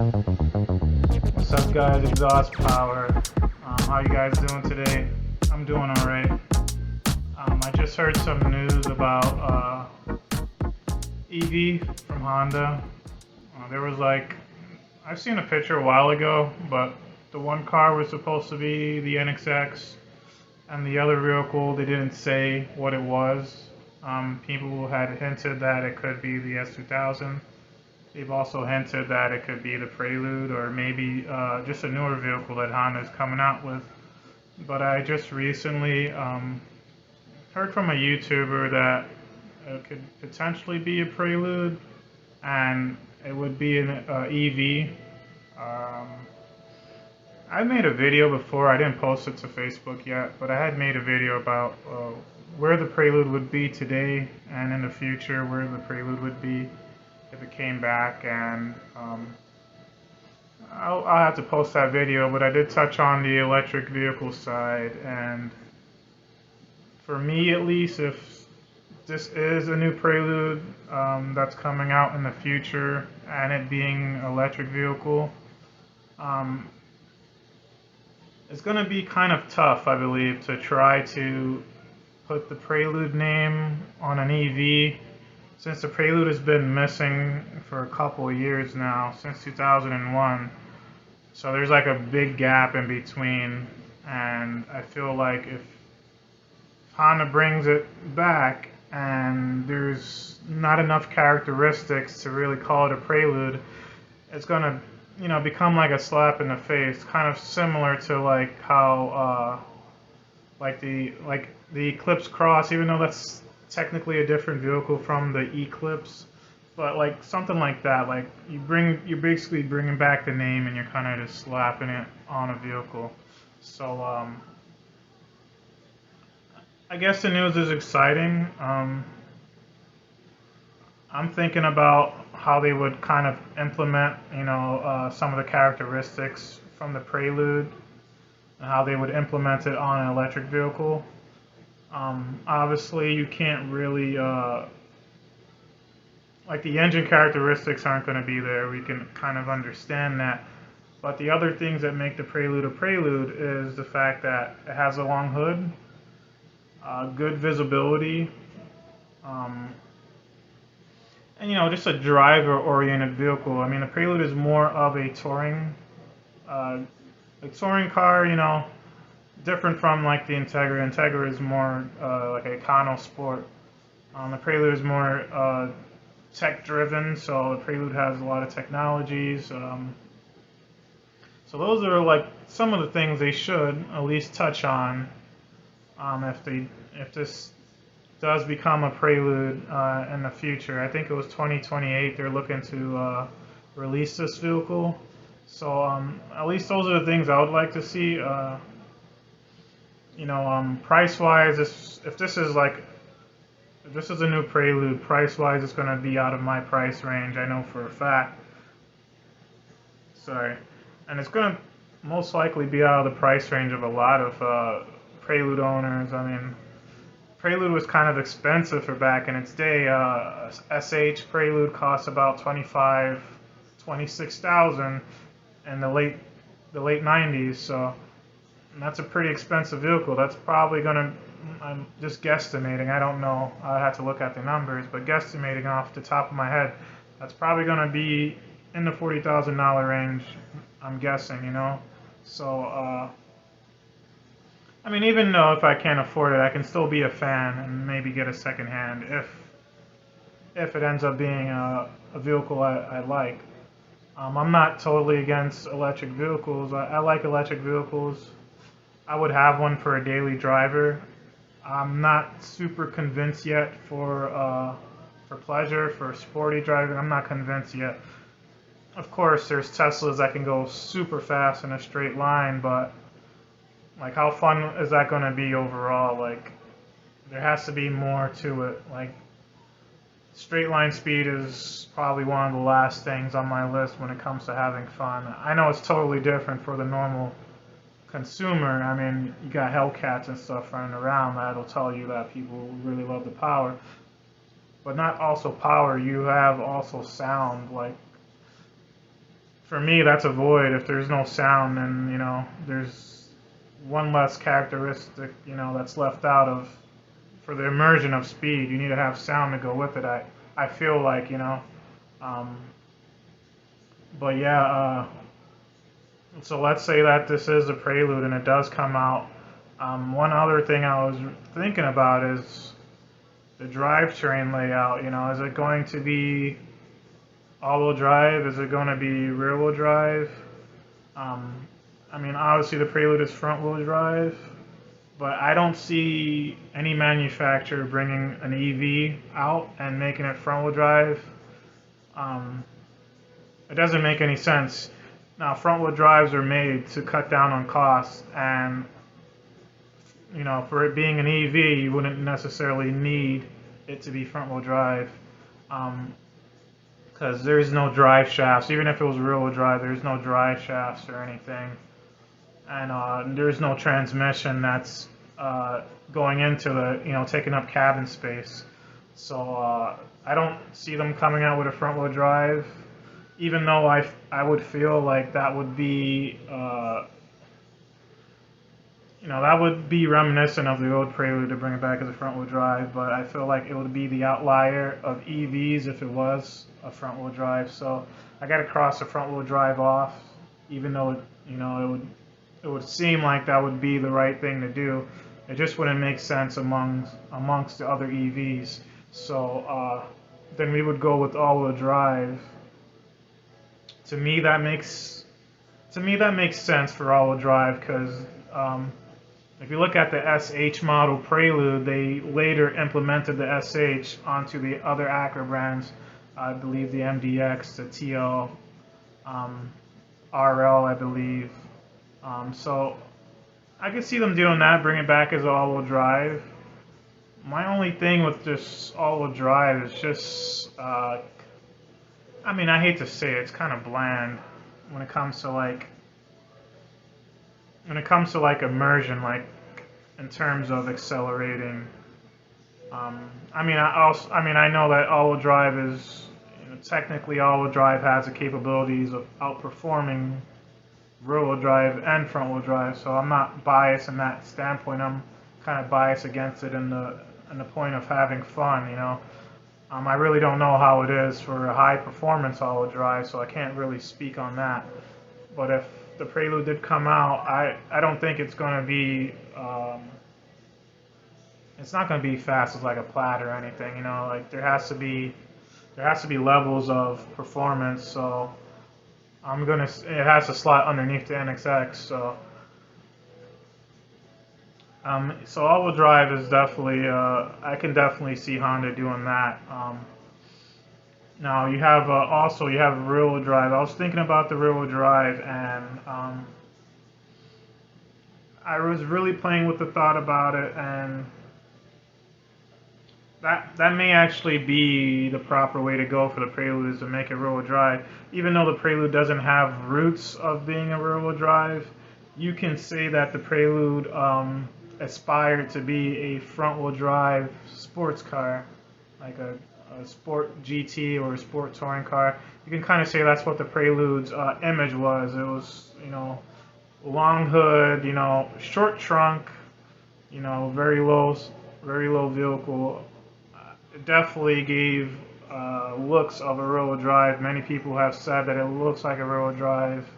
What's up, guys? Exhaust Power. How you guys doing today? I'm doing alright. I just heard some news about EV from Honda. There was I've seen a picture a while ago, but the one car was supposed to be the NXX, and the other vehicle, they didn't say what it was. People had hinted that it could be the S2000. They've also hinted that it could be the Prelude or maybe just a newer vehicle that Honda is coming out with. But I just recently heard from a YouTuber that it could potentially be a Prelude and it would be an EV. I made a video before. I didn't post it to Facebook yet, but I had made a video about where the Prelude would be today and in the future, where the Prelude would be if it came back, and I'll have to post that video, but I did touch on the electric vehicle side, and for me at least, if this is a new Prelude that's coming out in the future, and it being an electric vehicle, it's going to be kind of tough, I believe, to try to put the Prelude name on an EV, since the Prelude has been missing for a couple of years now, since 2001. So there's like a big gap in between, and I feel like if Honda brings it back and there's not enough characteristics to really call it a Prelude, it's gonna, become like a slap in the face, kind of similar to like how the Eclipse Cross, even though that's technically a different vehicle from the Eclipse, but like something like that. Like you're basically bringing back the name and you're kind of just slapping it on a vehicle. So I guess the news is exciting. I'm thinking about how they would kind of implement, some of the characteristics from the Prelude and how they would implement it on an electric vehicle. Obviously, you can't really, the engine characteristics aren't going to be there. We can kind of understand that. But the other things that make the Prelude a Prelude is the fact that it has a long hood, good visibility, and just a driver-oriented vehicle. I mean, the Prelude is more of a touring, car, different from like the Integra. Integra is more like a econo sport. The Prelude is more tech-driven, so the Prelude has a lot of technologies. So those are like some of the things they should at least touch on if this does become a Prelude in the future. I think it was 2028 they're looking to release this vehicle. So at least those are the things I would like to see. Price-wise, if this is a new Prelude, price-wise, it's going to be out of my price range. I know for a fact. Sorry, and it's going to most likely be out of the price range of a lot of Prelude owners. I mean, Prelude was kind of expensive for back in its day. SH Prelude cost about 26,000 in the late 90s. So that's a pretty expensive vehicle. That's probably gonna, I'm just guesstimating. I don't know. I have to look at the numbers, but guesstimating off the top of my head, that's probably gonna be in the $40,000 range. I'm guessing. So. I mean, even though if I can't afford it, I can still be a fan and maybe get a second hand if it ends up being a vehicle I like. I'm not totally against electric vehicles. I like electric vehicles. I would have one for a daily driver. I'm not super convinced yet for pleasure, for sporty driving. I'm not convinced yet. Of course, there's Teslas that can go super fast in a straight line, but like, how fun is that going to be overall? Like, there has to be more to it. Like, straight line speed is probably one of the last things on my list when it comes to having fun. I know it's totally different for the normal consumer. I mean, you got Hellcats and stuff running around that'll tell you that people really love the power. But not also power, you have also sound. Like, for me, that's a void. If there's no sound, then there's one less characteristic that's left out of for the immersion of speed. You need to have sound to go with it. I feel like um, but yeah. So let's say that this is a prelude and it does come out. One other thing I was thinking about is the drivetrain layout. Is it going to be all-wheel drive? Is it going to be rear-wheel drive? I mean, obviously the Prelude is front-wheel drive, but I don't see any manufacturer bringing an EV out and making it front-wheel drive. It doesn't make any sense. Now, front-wheel drives are made to cut down on costs, and for it being an EV, you wouldn't necessarily need it to be front-wheel drive. Because there's no drive shafts. Even if it was rear-wheel drive, there's no drive shafts or anything, and there's no transmission that's going into the taking up cabin space. So I don't see them coming out with a front-wheel drive, even though I would feel like that would be that would be reminiscent of the old Prelude to bring it back as a front-wheel drive, but I feel like it would be the outlier of EVs if it was a front-wheel drive. So I got to cross the front-wheel drive off, even though it would seem like that would be the right thing to do. It just wouldn't make sense amongst the other EVs. So then we would go with all-wheel drive. To me, that makes sense for all-wheel drive because if you look at the SH model Prelude, they later implemented the SH onto the other Acura brands. I believe the MDX, the TL, RL, I believe. So I could see them doing that, bring it back as all-wheel drive. My only thing with just all-wheel drive is just, I mean, I hate to say it, it's kind of bland when it comes to immersion, like in terms of accelerating. I know that all-wheel drive is technically all-wheel drive has the capabilities of outperforming rear-wheel drive and front-wheel drive. So I'm not biased in that standpoint. I'm kind of biased against it in the point of having fun. I really don't know how it is for a high-performance all-wheel drive, so I can't really speak on that. But if the Prelude did come out, I don't think it's going to be it's not going to be fast as like a Plaid or anything. Like there has to be levels of performance. So it has to slot underneath the NXX. So so all-wheel drive is definitely I can definitely see Honda doing that. Now you have rear-wheel drive. I was thinking about the rear-wheel drive, and I was really playing with the thought about it, and that may actually be the proper way to go for the Prelude, is to make it rear-wheel drive. Even though the Prelude doesn't have roots of being a rear-wheel drive, you can say that the Prelude aspired to be a front-wheel drive sports car, like a sport GT or a sport touring car. You can kind of say that's what the Prelude's image was. It was, long hood, short trunk, very low vehicle. It definitely gave looks of a rear-wheel drive. Many people have said that it looks like a rear-wheel drive.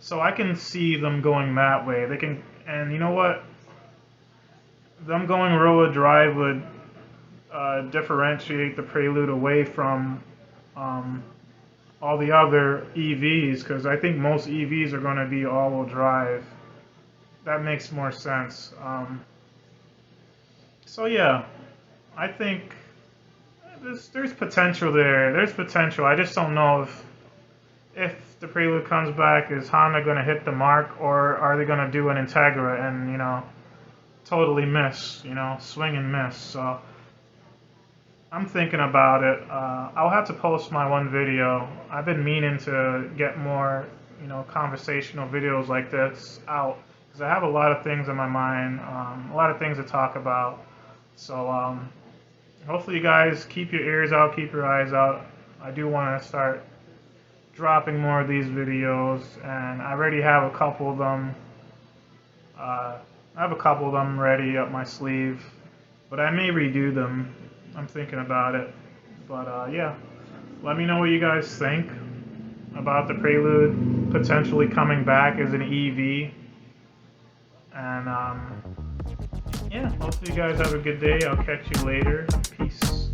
So I can see them going that way. They can, and you know what? Them going rear-wheel drive would differentiate the Prelude away from all the other EVs, because I think most EVs are going to be all-wheel drive. That makes more sense. So yeah, I think there's potential there. There's potential. I just don't know if the Prelude comes back, is Honda going to hit the mark, or are they going to do an Integra and totally miss, swing and miss. So I'm thinking about it. I'll have to post my one video. I've been meaning to get more, conversational videos like this out, because I have a lot of things in my mind, a lot of things to talk about. So hopefully you guys keep your ears out, keep your eyes out. I do want to start dropping more of these videos, and I already have a couple of them. I have a couple of them ready up my sleeve, but I may redo them. I'm thinking about it. But yeah, let me know what you guys think about the Prelude potentially coming back as an EV. And yeah, hopefully you guys have a good day. I'll catch you later. Peace.